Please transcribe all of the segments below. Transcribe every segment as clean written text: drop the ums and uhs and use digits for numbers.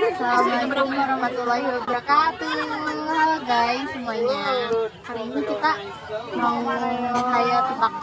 Assalamualaikum warahmatullahi wabarakatuh. Halo guys semuanya. Hari ini kita mau kayak tebak.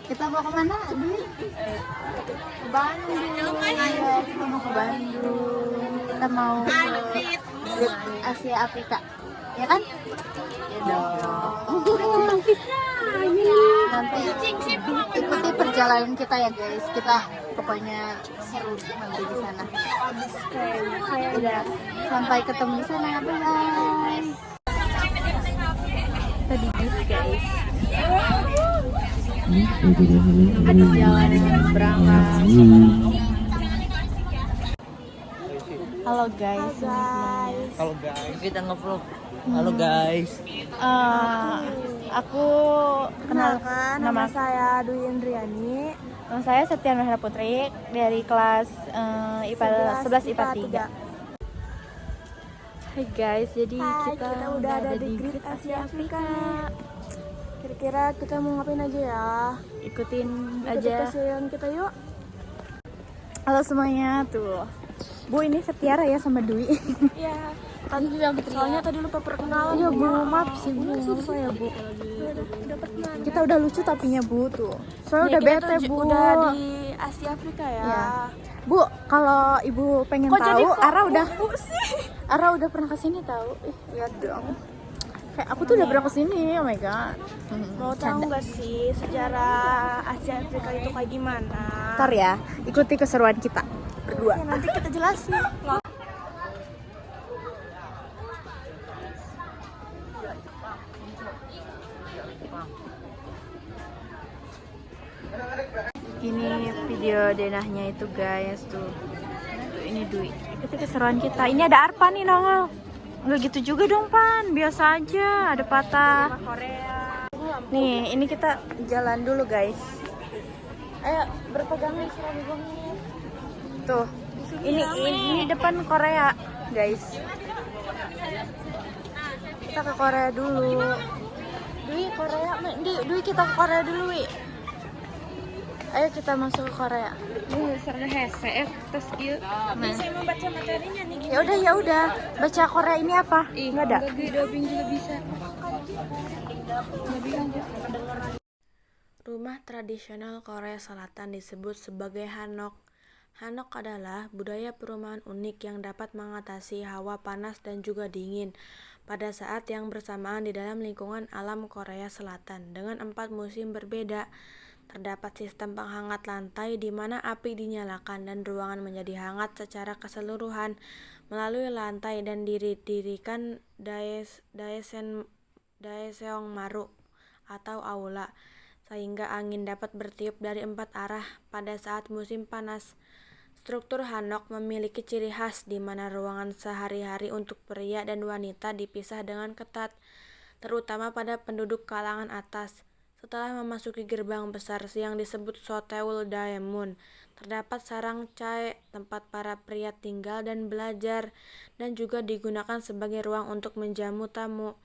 Kita mau kemana? Ke Bandung. Ayo, kita mau ke Bandung. Kita mau ke Asia Afrika. Ya kan? Ya dong. Nanti ikuti perjalanan kita ya guys. Kita pokoknya seru nanti di sana. Udah sampai ketemu di sana. Bye. Tadi bis guys. Jalan berangkat. Halo guys. Halo guys, kita nge-vlog. Halo guys. Aku Kenalkan, nama saya Dwi Indriani. Nama saya Septian Mahera Putri dari kelas IPA 11 IPA 3. Hai guys, jadi kita udah ada di Great Asia Afrika. Kira-kira kita mau ngapain aja ya? ikutin Ikuti aja. kesian kita yuk. Halo semuanya tuh. Bu, ini Setiara ya sama Dwi. Iya. Soalnya tadi lupa perkenalan. Iya Bu, maaf sih Bu, apa ya Bu? Kita udah lucu tapinya Bu tuh. Soalnya udah bete Bu. Udah di Asia Afrika ya. Iya. Bu, kalau Ibu pengen Kok jadi tahu, Ara udah Bu sih? Ara udah pernah kesini tahu. Lihat dong. Kayak aku tuh udah pernah kesini, oh my god. Mau tahu nggak sih sejarah Asia Afrika itu kayak gimana? Ntar ya, ikuti keseruan kita berdua. Ya, nanti kita jelasin. Ini video denahnya itu guys tuh. Ini Dwi. Ikuti keseruan kita. Ini ada Arpan nih nongol. Enggak gitu juga dong Pan, biasa aja. Ada patah. Nih, ini kita jalan dulu guys. Ayo berpegangan seragamnya. Tuh. Ini depan Korea guys. Kita ke Korea dulu. Dwi Korea, Dwi kita ke Korea dulu Wi. Ayo kita masuk ke Korea. Serta hese tes skill. Saya mau baca materinya nih. Ya udah. Baca Korea ini apa? Enggak ada. Dubbing juga bisa. Rumah tradisional Korea Selatan disebut sebagai hanok. Hanok adalah budaya perumahan unik yang dapat mengatasi hawa panas dan juga dingin pada saat yang bersamaan di dalam lingkungan alam Korea Selatan dengan 4 musim berbeda. Terdapat sistem penghangat lantai di mana api dinyalakan dan ruangan menjadi hangat secara keseluruhan melalui lantai dan didirikan daeseongmaru atau aula sehingga angin dapat bertiup dari 4 arah pada saat musim panas. Struktur hanok memiliki ciri khas di mana ruangan sehari-hari untuk pria dan wanita dipisah dengan ketat, terutama pada penduduk kalangan atas. Setelah memasuki gerbang besar yang disebut Soteul Daemun, terdapat sarang cae tempat para pria tinggal dan belajar dan juga digunakan sebagai ruang untuk menjamu tamu.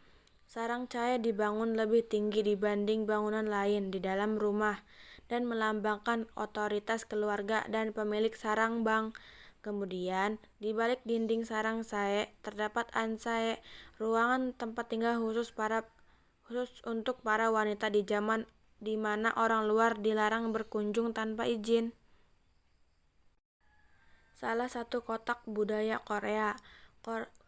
Sarang cae dibangun lebih tinggi dibanding bangunan lain di dalam rumah dan melambangkan otoritas keluarga dan pemilik sarang bang. Kemudian, di balik dinding sarang cae terdapat ansae, ruangan tempat tinggal khusus untuk para wanita di zaman di mana orang luar dilarang berkunjung tanpa izin. Salah satu kotak budaya Korea,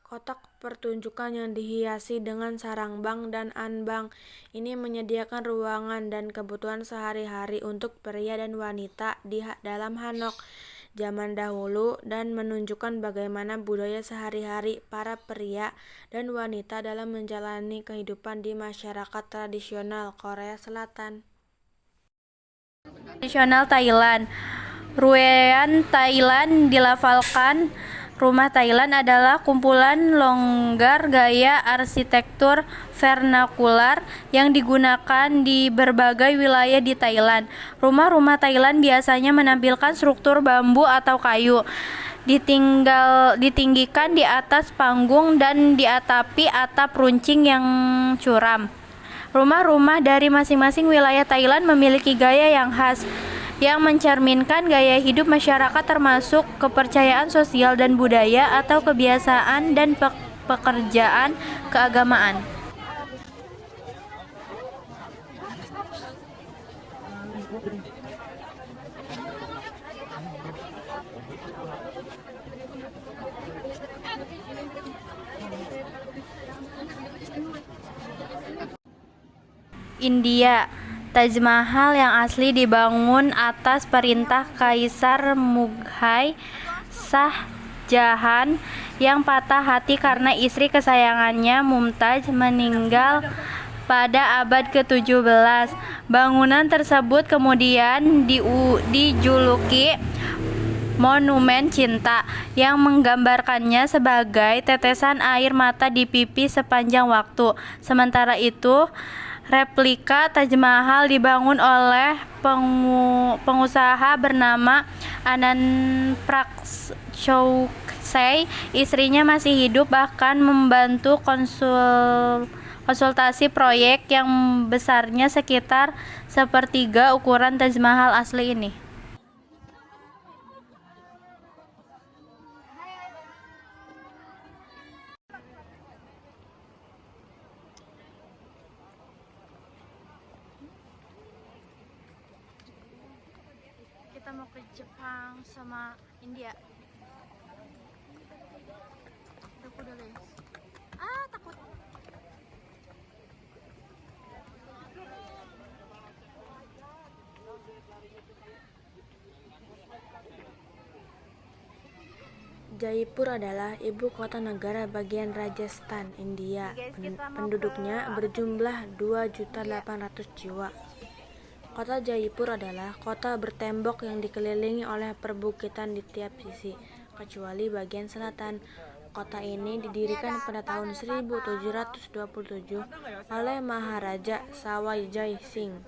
kotak pertunjukan yang dihiasi dengan sarangbang dan anbang, ini menyediakan ruangan dan kebutuhan sehari-hari untuk pria dan wanita di dalam hanok zaman dahulu dan menunjukkan bagaimana budaya sehari-hari para pria dan wanita dalam menjalani kehidupan di masyarakat tradisional Korea Selatan. Tradisional Thailand. Ruean Thailand dilafalkan. Rumah Thailand adalah kumpulan longgar gaya arsitektur vernakular yang digunakan di berbagai wilayah di Thailand. Rumah-rumah Thailand biasanya menampilkan struktur bambu atau kayu, ditinggikan di atas panggung dan diatapi atap runcing yang curam. Rumah-rumah dari masing-masing wilayah Thailand memiliki gaya yang khas, yang mencerminkan gaya hidup masyarakat termasuk kepercayaan sosial dan budaya atau kebiasaan dan pekerjaan keagamaan. India. Taj Mahal yang asli dibangun atas perintah Kaisar Mughal Shah Jahan yang patah hati karena istri kesayangannya Mumtaz meninggal pada abad ke-17. Bangunan tersebut kemudian dijuluki Monumen Cinta yang menggambarkannya sebagai tetesan air mata di pipi sepanjang waktu. Sementara itu, replika Taj Mahal dibangun oleh pengusaha bernama Anand Prakshaksey. Istrinya masih hidup, bahkan membantu konsultasi proyek yang besarnya sekitar sepertiga ukuran Taj Mahal asli ini. Kita mau ke Jepang sama India. Aku udah les. Takut. Jaipur adalah ibu kota negara bagian Rajasthan, India. Penduduknya berjumlah 2.800.000 jiwa. Kota Jaipur adalah kota bertembok yang dikelilingi oleh perbukitan di tiap sisi, kecuali bagian selatan. Kota ini didirikan pada tahun 1727 oleh Maharaja Sawai Jai Singh.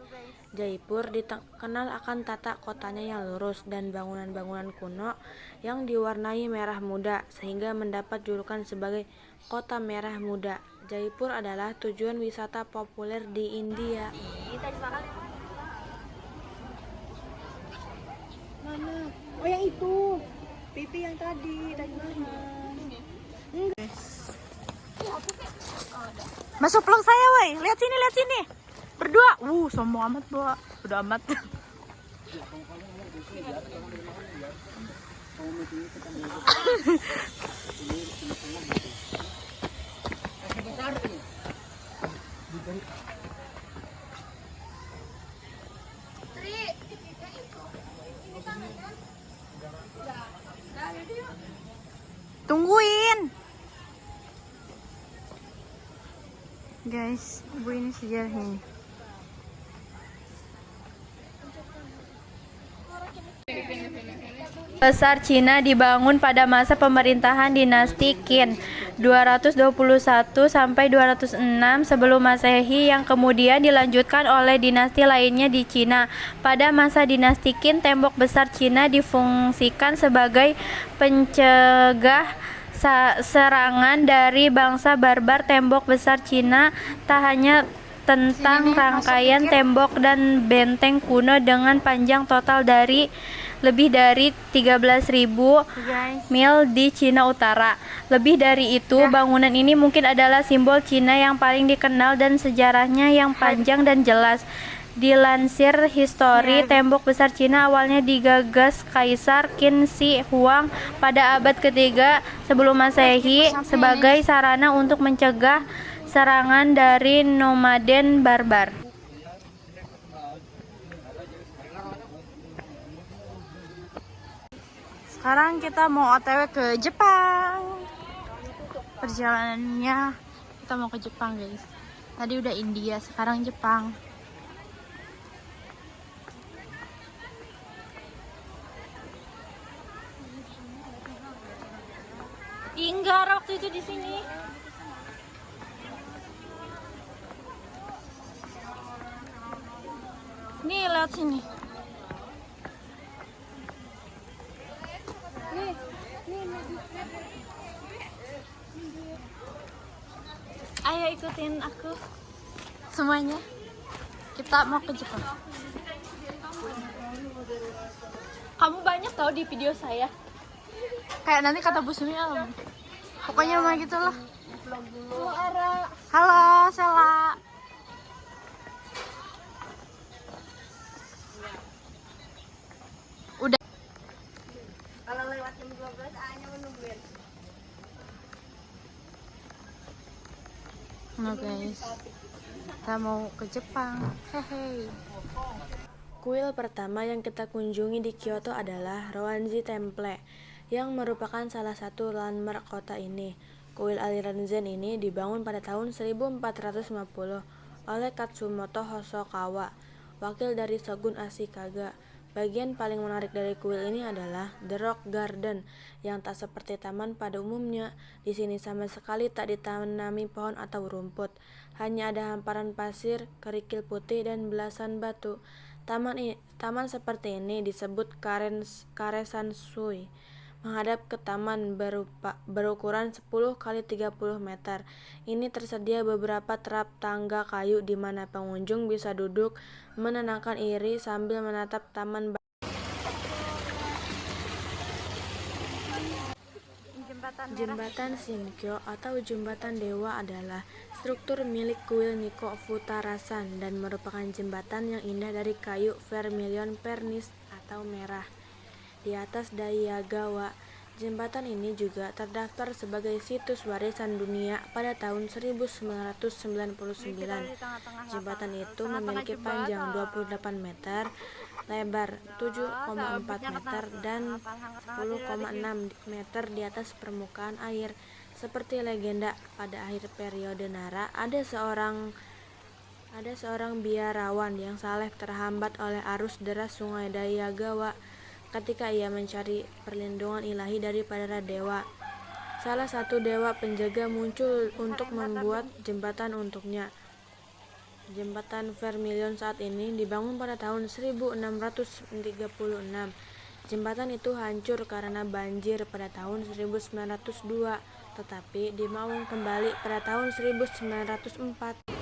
Jaipur dikenal akan tata kotanya yang lurus dan bangunan-bangunan kuno yang diwarnai merah muda, sehingga mendapat julukan sebagai Kota Merah Muda. Jaipur adalah tujuan wisata populer di India. Mana? Oh, yang itu. Pipi yang tadi, Taj Mahal. Masuk vlog saya, woi. Lihat sini. Berdua. Sombong amat, Bu. Udah amat. Tungguin. Guys, ibu ini sejarah ini. Besar Cina dibangun pada masa pemerintahan dinasti Qin 221 sampai 206 sebelum Masehi, yang kemudian dilanjutkan oleh dinasti lainnya di Cina. Pada masa dinasti Qin, tembok besar Cina difungsikan sebagai pencegah serangan dari bangsa barbar. Tembok besar Cina tak hanya tentang rangkaian tembok dan benteng kuno dengan panjang total dari lebih dari 13.000 mil di Cina Utara. Lebih dari itu, bangunan ini mungkin adalah simbol Cina yang paling dikenal dan sejarahnya yang panjang dan jelas. Dilansir histori, tembok besar Cina awalnya digagas Kaisar Qin Shi Huang pada abad ketiga sebelum Masehi sebagai sarana untuk mencegah serangan dari nomaden barbar. Sekarang kita mau OTW ke Jepang. Perjalanannya kita mau ke Jepang, guys. Tadi udah India, sekarang Jepang. Enggak, waktu itu di sini. Nih, lewat sini. Ayo ikutin aku semuanya. Kita mau ke Jepang. Kamu banyak tau di video saya. Kayak nanti kata Bu Sumi pokoknya mah gitulah. Halo Sela. Udah. Kalau lewat jam 12 A-nya menungguin. Nah guys, kita mau ke Jepang. Hehe. Kuil pertama yang kita kunjungi di Kyoto adalah Roanji Temple, yang merupakan salah satu landmark kota ini. Kuil aliran Zen ini dibangun pada tahun 1450 oleh Katsumoto Hosokawa, wakil dari Shogun Ashikaga. Bagian paling menarik dari kuil ini adalah The Rock Garden, yang tak seperti taman pada umumnya. Di sini sama sekali tak ditanami pohon atau rumput, hanya ada hamparan pasir, kerikil putih, dan belasan batu. Taman seperti ini disebut Karesansui. Menghadap ke taman berukuran 10 kali 30 meter. Ini tersedia beberapa terap tangga kayu di mana pengunjung bisa duduk menenangkan diri sambil menatap taman. Jembatan Shinkyo atau Jembatan Dewa adalah struktur milik kuil Nikko Futarasan dan merupakan jembatan yang indah dari kayu vermilion pernis atau merah. Di atas Daiyagawa, jembatan ini juga terdaftar sebagai situs warisan dunia pada tahun 1999. Jembatan itu memiliki panjang 28 meter, lebar 7,4 meter, dan 10,6 meter di atas permukaan air. Seperti legenda, pada akhir periode Nara, ada seorang biarawan yang saleh terhambat oleh arus deras sungai Daiyagawa ketika ia mencari perlindungan ilahi dari para dewa. Salah satu dewa penjaga muncul untuk membuat jembatan untuknya. Jembatan Vermilion saat ini dibangun pada tahun 1636. Jembatan itu hancur karena banjir pada tahun 1902, tetapi dibangun kembali pada tahun 1904.